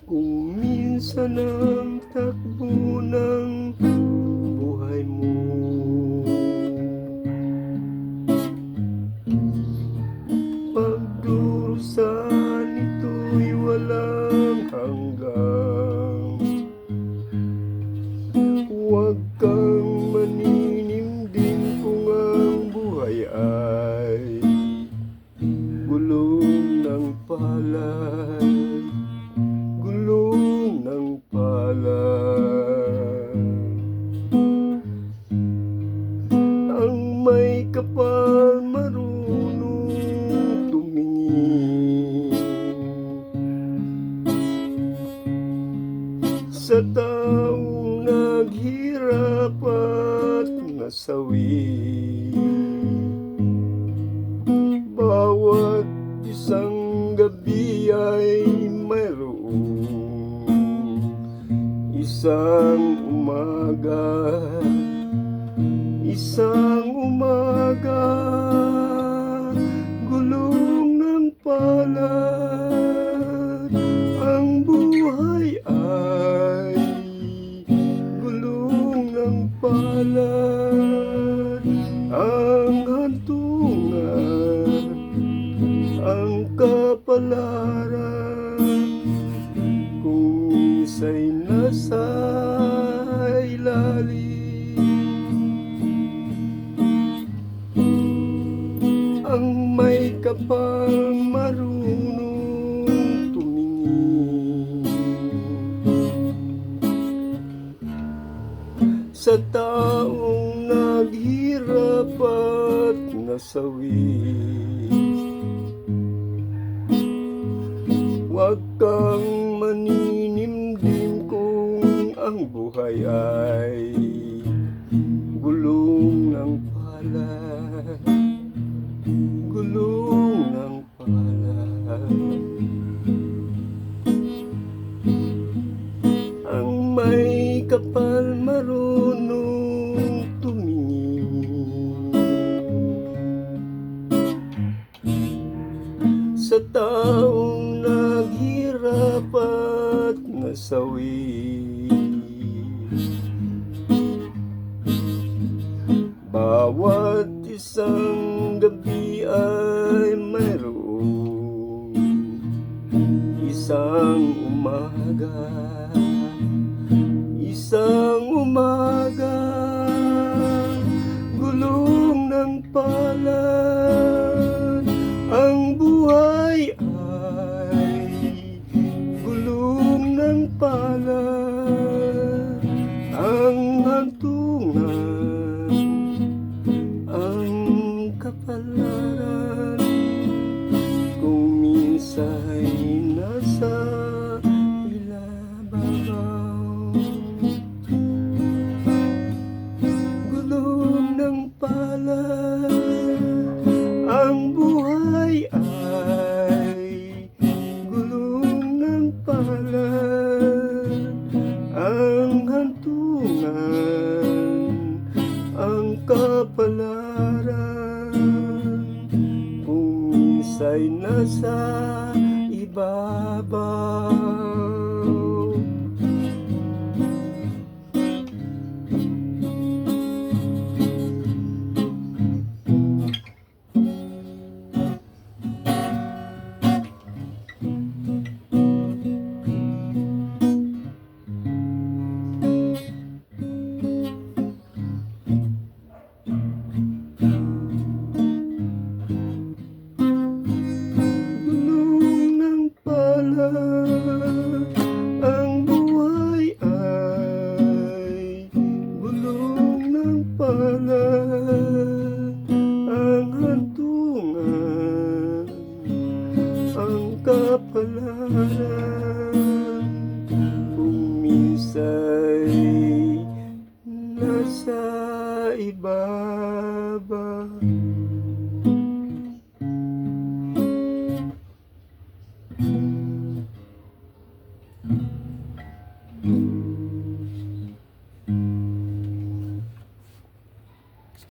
Kung minsan ang takbo ng buhay mo pagdurusan, ito'y walang hanggan. Huwag kang maninimdim kung ang buhay ay gulong ng palad, gulong ng palad. Ang may kapal marunong tumingin sa taong naghirap at nasawi. Bawat isang gabi ay mayroong isang umaga, isang umaga, gulong ng palad. Ang buhay ay gulong ng palad. Ang hantungan, ang kapalaran, kung isa'y nasa ilalim. Ang may kapal marunong tumingin sa taong naghirap at nasawi. Huwag kang maninimdim kung ang buhay ay gulong ng palad, gulong ng palad. Ang may kapal marunong tumingin sa taong naghirap at nasawi. Bawat isang gabi ay mayroong isang umaga, isang umaga, gulong ng palad. Ang buhay ay gulong ng palad. Ang hantungan, ang kapalaran, kung minsa'y nasa ibabaw. Gulong ng palad. Ang buhay ay gulong ng palad. Ang hantungan, ang kapalaran, kung minsa'y nasa ibabaw. Ang buhay ay gulong ng palad. Ang hantungan, ang kapalaran, kung minsa'y nasa ibaba.